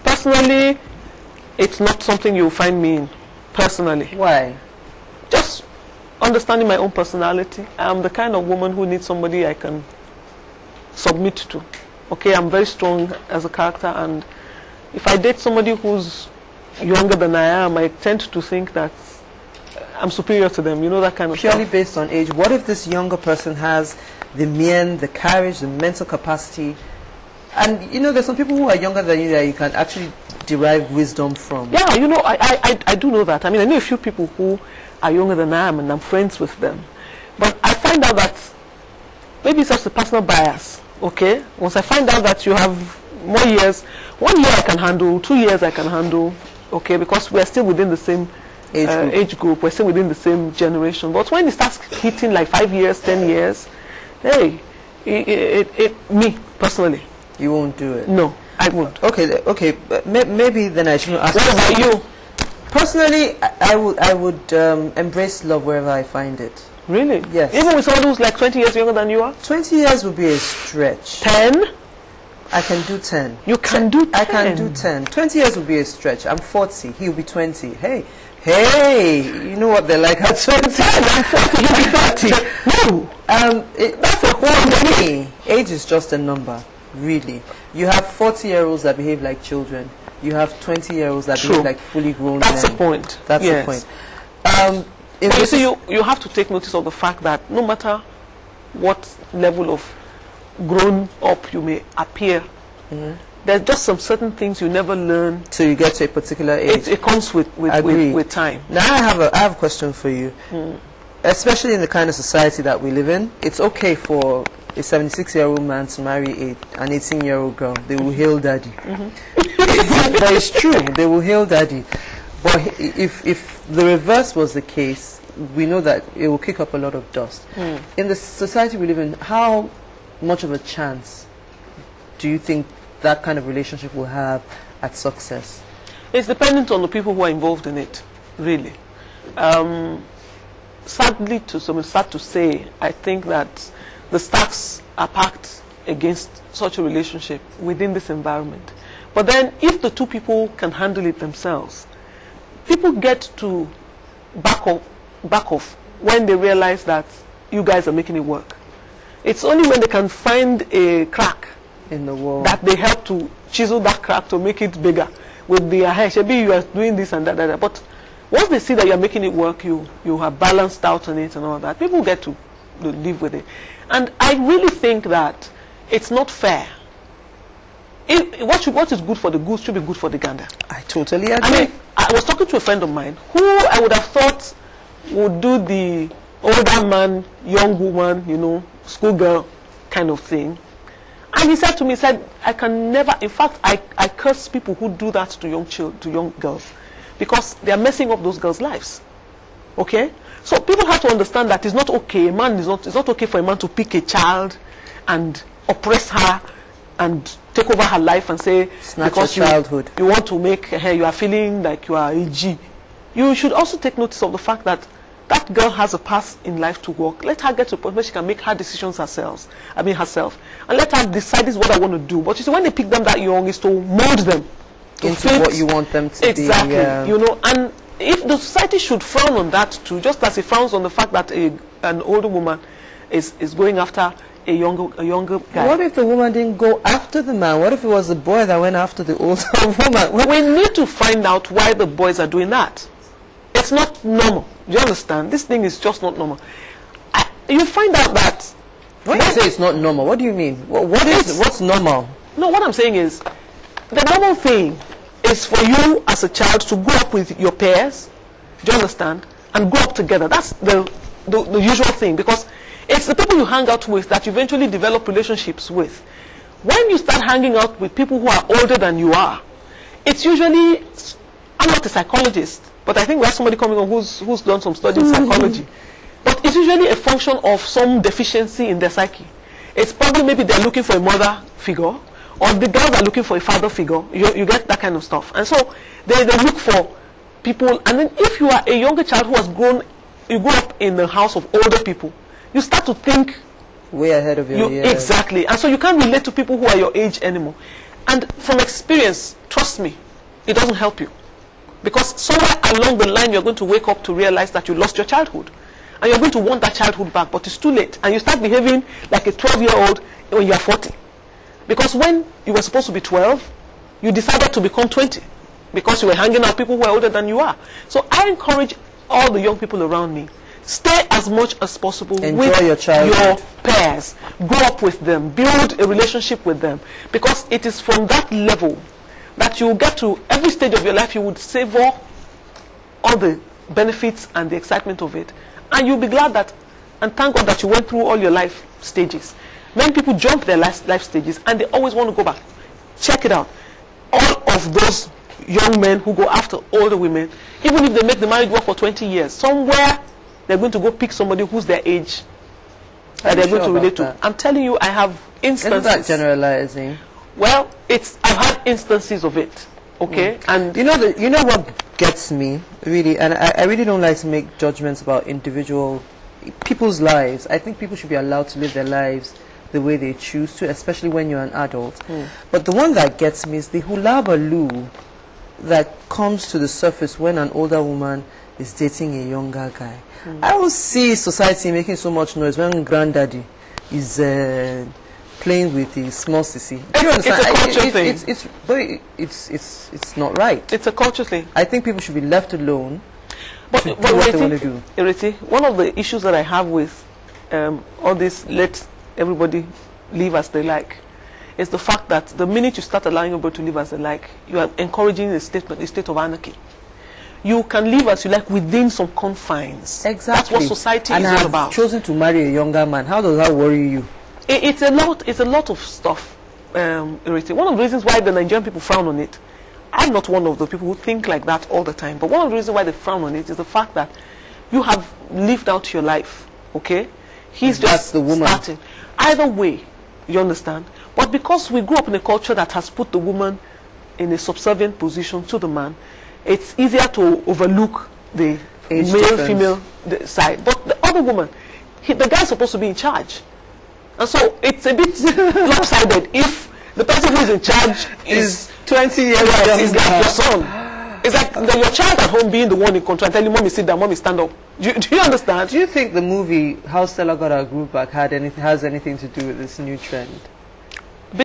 Personally, it's not something you'll find me in. Personally. Why? Just understanding my own personality. I'm the kind of woman who needs somebody I can submit to. Okay, I'm very strong as a character, and if I date somebody who's younger than I am, I tend to think that I'm superior to them, you know, that kind of Purely stuff. based on age. What if this younger person has the mien, the courage, the mental capacity? And, you know, there's some people who are younger than you that you can actually derive wisdom from. Yeah, you know, I do know that. I mean, I know a few people who are younger than I am, and I'm friends with them. But I find out that maybe it's just a personal bias, okay? Once I find out that you have more years, 1 year I can handle, 2 years I can handle, okay, because we're still within the same age group, we're still within the same generation. But when it starts hitting like 5 years, 10 years, hey, me personally, you won't do it. No, I won't. Okay, but maybe then I shouldn't ask. What about you? Personally, I would embrace love wherever I find it. Really? Yes. Even with someone who's like 20 years younger than you are? 20 years would be a stretch. 10? I can do 10. You can do 10? I can do 10. 20 years would be a stretch. I'm 40. He'll be 20. Hey, you know what they're like at 20. I'm 40, he'll be 30. No. That's a whole thing. Age is just a number, really. You have 40-year-olds that behave like children. You have 20-year-olds that behave like fully grown men. That's the point. That's yes. the point. But you see, you have to take notice of the fact that no matter what level of grown up you may appear, there's just some certain things you never learn till you get to a particular age. It comes with time. Now I have a question for you. Especially in the kind of society that we live in, it's okay for a 76-year-old man to marry an 18-year-old girl. They will hail daddy. That is true. They will hail daddy. But if the reverse was the case, we know that it will kick up a lot of dust. In the society we live in, how much of a chance do you think that kind of relationship will have at success? It's dependent on the people who are involved in it, really. Sadly, sad to say, I think that the stacks are packed against such a relationship within this environment. But then, if the two people can handle it themselves, people get to back off when they realize that you guys are making it work. It's only when they can find a crack in the wall that they help to chisel that crack to make it bigger. With the maybe you are doing this and that. But once they see that you are making it work, you have balanced out on it and all that, people get to live with it. And I really think that it's not fair. What is good for the goose should be good for the gander. I totally agree. I mean, I was talking to a friend of mine who I would have thought would do the older man, young woman, you know, schoolgirl kind of thing. And he said to me, I can never, in fact, I curse people who do that to young girls, because they are messing up those girls' lives. Okay? So people have to understand that it's not okay. It's not okay for a man to pick a child and oppress her and take over her life and say, snatch because your childhood. You want to make her, you are feeling like you are a G. You should also take notice of the fact that that girl has a path in life to walk. Let her get to a point where she can make her decisions herself. And let her decide, this is what I want to do. But you see, when they pick them that young, is to mold them into what you want them to be. Exactly. You know, and if the society should frown on that too, just as it frowns on the fact that an older woman is going after a younger guy. What if the woman didn't go after the man? What if it was the boy that went after the older woman? We need to find out why the boys are doing that. It's not normal. Do you understand? This thing is just not normal. You find out that... When you say it's not normal, what do you mean? What's normal? No, what I'm saying is, the normal thing is for you as a child to grow up with your peers, do you understand? And grow up together. That's the usual thing, because it's the people you hang out with that you eventually develop relationships with. When you start hanging out with people who are older than you are, it's usually... I'm not a psychologist, but I think we have somebody coming on who's done some study in psychology. But it's usually a function of some deficiency in their psyche. It's probably maybe they're looking for a mother figure, or the girls are looking for a father figure. You get that kind of stuff. And so they look for people. And then if you are a younger child who has you grew up in the house of older people, you start to think way ahead of your years. Exactly. And so you can't relate to people who are your age anymore. And from experience, trust me, it doesn't help you. Because somewhere along the line, you're going to wake up to realize that you lost your childhood. And you're going to want that childhood back, but it's too late. And you start behaving like a 12-year-old when you're 40. Because when you were supposed to be 12, you decided to become 20. Because you were hanging out with people who are older than you are. So I encourage all the young people around me, stay as much as possible with your peers. Grow up with them. Build a relationship with them. Because it is from that level that you will get to every stage of your life, you would savor all the benefits and the excitement of it. And you'll be glad that, and thank God that you went through all your life stages. Many people jump their life stages and they always want to go back. Check it out. All of those young men who go after older women, even if they make the marriage work for 20 years, somewhere they're going to go pick somebody who's their age that they're going to relate to. I'm telling you, I have instances. Isn't that generalizing? Well, I've had instances of it. Okay, and you know what gets me really, and I really don't like to make judgments about individual people's lives. I think people should be allowed to live their lives the way they choose to, especially when you're an adult. But the one that gets me is the hula baloo that comes to the surface when an older woman is dating a younger guy. I don't see society making so much noise when granddaddy is playing with the small sissy. Do you understand? It's a culture thing. It's not right. It's a culture thing. I think people should be left alone to do what they want to do. Ireti, one of the issues that I have with all this let everybody live as they like is the fact that the minute you start allowing everybody to live as they like, you are encouraging a state of anarchy. You can live as you like within some confines. Exactly. That's what society is all about. And chosen to marry a younger man. How does that worry you? It's a lot of stuff, Ireti. One of the reasons why the Nigerian people frown on it, I'm not one of the people who think like that all the time, but one of the reasons why they frown on it is the fact that you have lived out your life, okay? He's just the woman. starting. Either way, you understand? But because we grew up in a culture that has put the woman in a subservient position to the man, it's easier to overlook the male-female side. But the other woman, the guy's supposed to be in charge. And so it's a bit lopsided if the person who is in charge is 20 years old. It's like your son. It's like your child at home being the one in control and telling mommy sit down, mommy stand up. Do you understand? Do you think the movie How Stella Got Her Groove Back has anything to do with this new trend?